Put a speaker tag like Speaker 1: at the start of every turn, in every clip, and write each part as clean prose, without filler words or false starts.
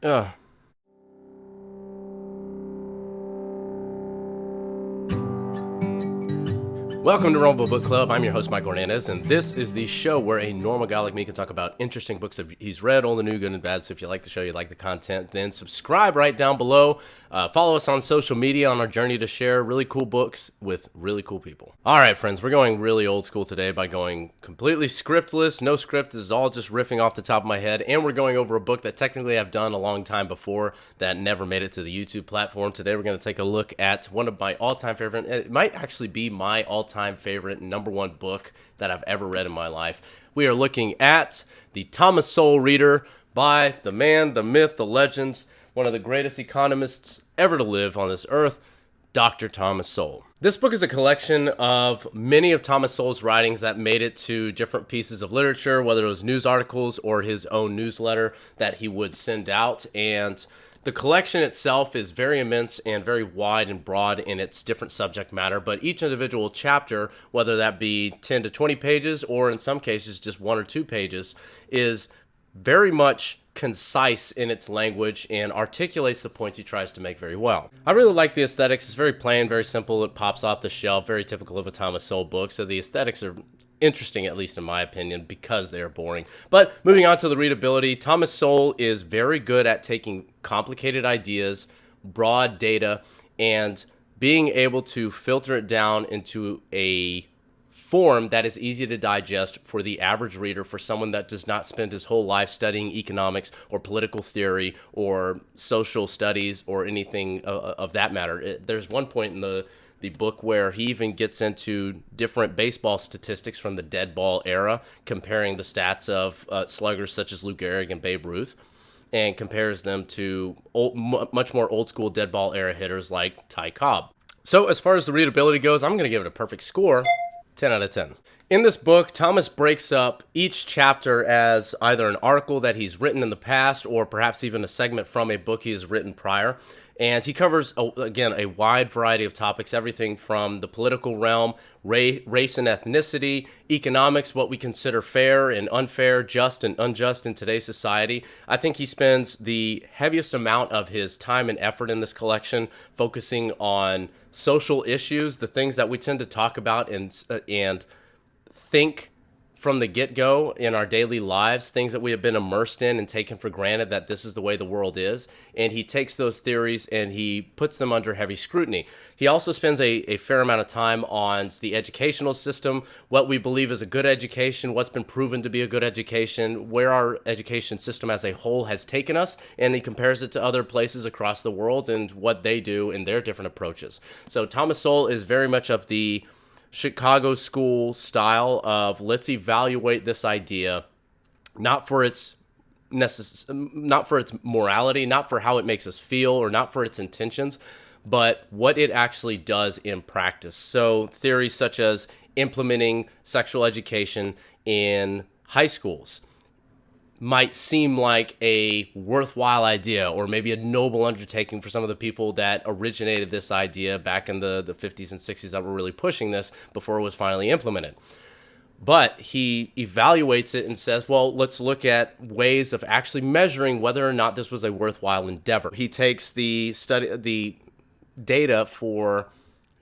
Speaker 1: Ugh. Welcome to Rumble Book Club. I'm your host, Mike Hernandez, and this is the show where a normal guy like me can talk about interesting books that he's read, all the new, good, and bad. So if you like the show, you like the content, then subscribe right down below. Follow us on social media on our journey to share really cool books with really cool people. All right, friends, we're going really old school today by going completely scriptless. No script. This is all just riffing off the top of my head, and we're going over a book that technically I've done a long time before that never made it to the YouTube platform. Today we're going to take a look at one of my all-time favorite, it might actually be my all-time favorite number one book that I've ever read in my life. We are looking at the Thomas Sowell Reader by the man, the myth, the legend, one of the greatest economists ever to live on this earth, Dr. Thomas Sowell. This book is a collection of many of Thomas Sowell's writings that made it to different pieces of literature, whether it was news articles or his own newsletter that he would send out. And the collection itself is very immense and very wide and broad in its different subject matter, but each individual chapter, whether that be 10 to 20 pages or in some cases just 1 or 2 pages, is very much concise in its language and articulates the points he tries to make very well. I really like the aesthetics. It's very plain, very simple. It pops off the shelf, very typical of a Thomas Sowell book. So the aesthetics are interesting, at least in my opinion, because they are boring. But moving on to the readability, Thomas Sowell is very good at taking complicated ideas, broad data, and being able to filter it down into a form that is easy to digest for the average reader, for someone that does not spend his whole life studying economics or political theory or social studies or anything of that matter. There's one point in the book where he even gets into different baseball statistics from the dead ball era, comparing the stats of sluggers such as Lou Gehrig and Babe Ruth, and compares them to much more old school dead ball era hitters like Ty Cobb. So as far as the readability goes, I'm going to give it a perfect score, 10 out of 10. In this book, Thomas breaks up each chapter as either an article that he's written in the past or perhaps even a segment from a book he has written prior. And he covers, again, a wide variety of topics, everything from the political realm, race and ethnicity, economics, what we consider fair and unfair, just and unjust in today's society. I think he spends the heaviest amount of his time and effort in this collection focusing on social issues, the things that we tend to talk about and think from the get-go in our daily lives, things that we have been immersed in and taken for granted that this is the way the world is. And he takes those theories and he puts them under heavy scrutiny. He also spends a fair amount of time on the educational system, what we believe is a good education, what's been proven to be a good education, where our education system as a whole has taken us, and he compares it to other places across the world and what they do in their different approaches. So Thomas Sowell is very much of the Chicago school style of let's evaluate this idea, not for its morality, not for how it makes us feel, or not for its intentions, but what it actually does in practice. So theories such as implementing sexual education in high schools might seem like a worthwhile idea or maybe a noble undertaking for some of the people that originated this idea back in the 50s and 60s that were really pushing this before it was finally implemented. But he evaluates it and says, well, let's look at ways of actually measuring whether or not this was a worthwhile endeavor. He takes the data for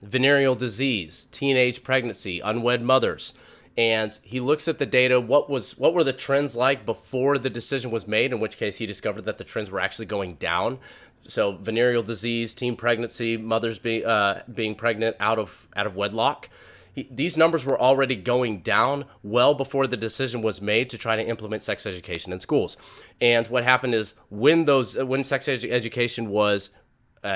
Speaker 1: venereal disease, teenage pregnancy, unwed mothers, and he looks at the data. What were the trends like before the decision was made, in which case he discovered that the trends were actually going down. So venereal disease, teen pregnancy, mothers being pregnant out of wedlock. These numbers were already going down well before the decision was made to try to implement sex education in schools. And what happened is when sex education was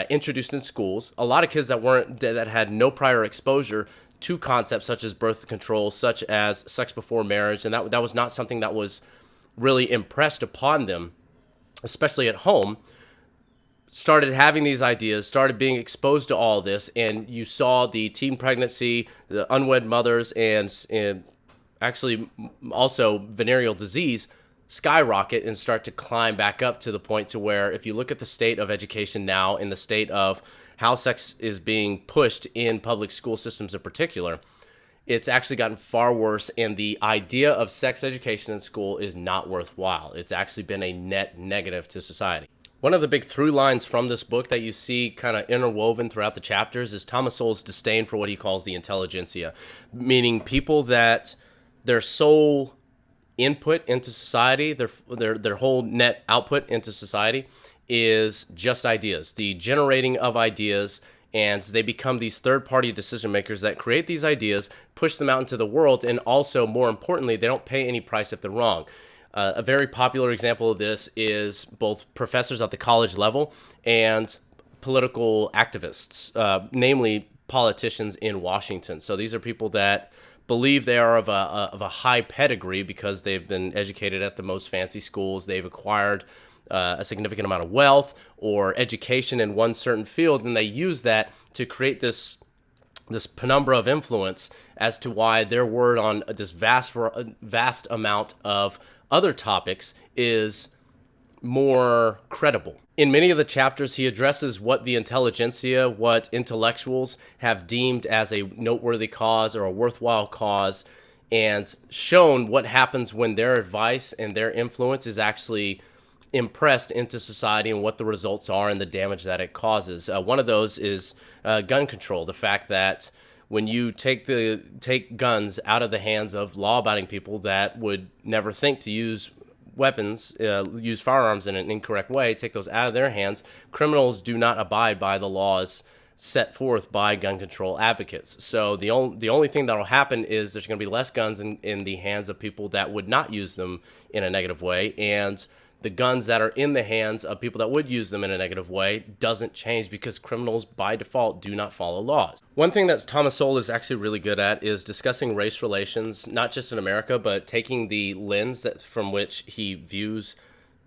Speaker 1: introduced in schools, a lot of kids that had no prior exposure to concepts such as birth control, such as sex before marriage, and that was not something that was really impressed upon them, especially at home, started having these ideas, started being exposed to all this, and you saw the teen pregnancy, the unwed mothers, and actually also venereal disease skyrocket and start to climb back up to the point to where if you look at the state of education now and the state of how sex is being pushed in public school systems in particular, it's actually gotten far worse, and the idea of sex education in school is not worthwhile. It's actually been a net negative to society. One of the big through lines from this book that you see kind of interwoven throughout the chapters is Thomas Sowell's disdain for what he calls the intelligentsia, meaning people that their sole input into society, their whole net output into society is just ideas, the generating of ideas, and they become these third-party decision makers that create these ideas, push them out into the world, and also, more importantly, they don't pay any price if they're wrong. A very popular example of this is both professors at the college level and political activists, namely politicians in Washington. So these are people that believe they are of a high pedigree because they've been educated at the most fancy schools. They've acquired a significant amount of wealth or education in one certain field, and they use that to create this penumbra of influence as to why their word on this vast amount of other topics is more credible. In many of the chapters, he addresses what the intelligentsia, what intellectuals have deemed as a noteworthy cause or a worthwhile cause, and shown what happens when their advice and their influence is actually impressed into society and what the results are and the damage that it causes. One of those is gun control. The fact that when you take guns out of the hands of law-abiding people that would never think to use weapons, use firearms in an incorrect way, take those out of their hands, criminals do not abide by the laws set forth by gun control advocates. So the only thing that will happen is there's going to be less guns in the hands of people that would not use them in a negative way, and the guns that are in the hands of people that would use them in a negative way doesn't change because criminals by default do not follow laws. One thing that Thomas Sowell is actually really good at is discussing race relations, not just in America, but taking the lens from which he views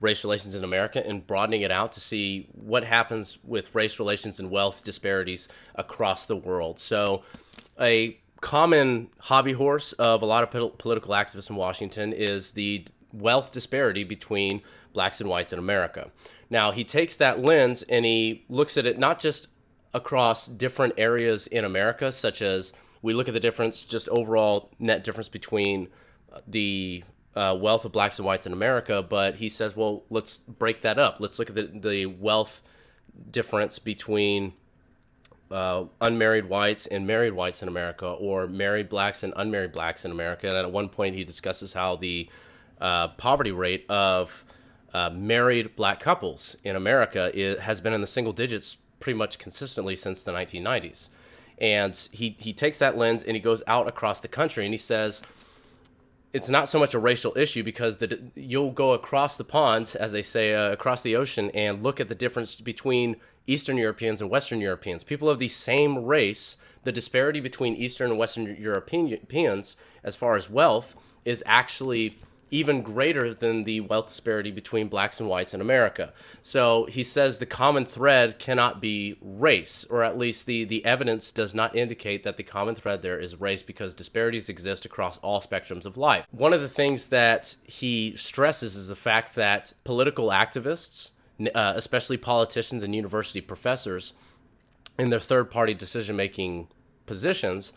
Speaker 1: race relations in America and broadening it out to see what happens with race relations and wealth disparities across the world. So a common hobby horse of a lot of political activists in Washington is the wealth disparity between blacks and whites in America. Now, he takes that lens and he looks at it not just across different areas in America, such as we look at the difference, just overall net difference between the wealth of blacks and whites in America, but he says, well, let's break that up. Let's look at the wealth difference between unmarried whites and married whites in America, or married blacks and unmarried blacks in America. And at one point, he discusses how the poverty rate of married black couples in America has been in the single digits pretty much consistently since the 1990s. And he takes that lens and he goes out across the country and he says it's not so much a racial issue because you'll go across the pond, as they say, across the ocean, and look at the difference between Eastern Europeans and Western Europeans. People of the same race, the disparity between Eastern and Western Europeans as far as wealth is actually even greater than the wealth disparity between blacks and whites in America. So he says the common thread cannot be race, or at least the evidence does not indicate that the common thread there is race, because disparities exist across all spectrums of life. One of the things that he stresses is the fact that political activists, especially politicians and university professors, in their third-party decision-making positions,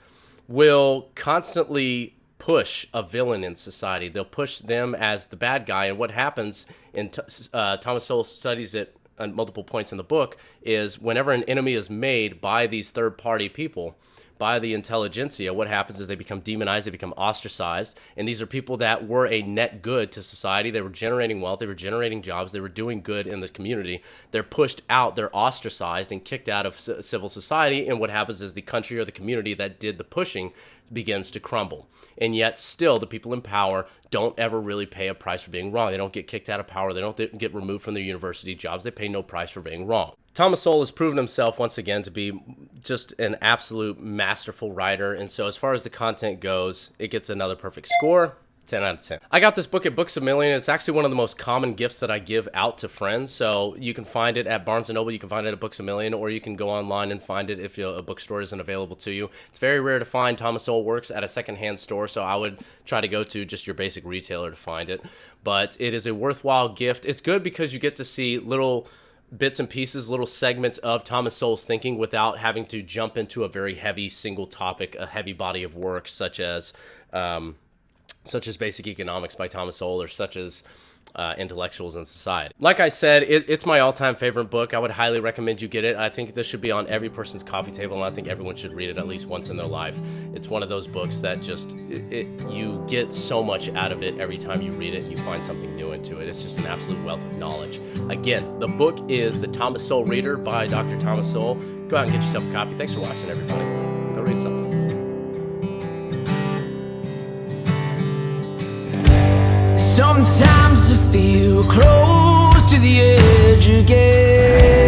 Speaker 1: will constantly push a villain in society. They'll push them as the bad guy. And what happens, in Thomas Sowell studies it at multiple points in the book, is whenever an enemy is made by these third-party people, by the intelligentsia, what happens is they become demonized, they become ostracized, and these are people that were a net good to society. They were generating wealth, they were generating jobs, they were doing good in the community. They're pushed out, they're ostracized and kicked out of civil society, and what happens is the country or the community that did the pushing begins to crumble. And yet still the people in power don't ever really pay a price for being wrong. They don't get kicked out of power, they don't get removed from their university jobs, they pay no price for being wrong. Thomas Sowell has proven himself once again to be just an absolute masterful writer, and so as far as the content goes, it gets another perfect score. 10 out of 10. I got this book at Books A Million. It's actually one of the most common gifts that I give out to friends. So you can find it at Barnes & Noble, you can find it at Books A Million, or you can go online and find it if a bookstore isn't available to you. It's very rare to find Thomas Sowell works at a secondhand store, so I would try to go to just your basic retailer to find it. But it is a worthwhile gift. It's good because you get to see little bits and pieces, little segments of Thomas Sowell's thinking without having to jump into a very heavy single topic, a heavy body of work such as Basic Economics by Thomas Sowell, or such as intellectuals in society. Like I said, it's my all-time favorite book. I would highly recommend you get it. I think this should be on every person's coffee table, and I think everyone should read it at least once in their life. It's one of those books that just, you get so much out of it every time you read it. You find something new into it. It's just an absolute wealth of knowledge. Again, the book is The Thomas Sowell Reader by Dr. Thomas Sowell. Go out and get yourself a copy. Thanks for watching, everybody. Go read something.
Speaker 2: Sometimes I feel close to the edge again.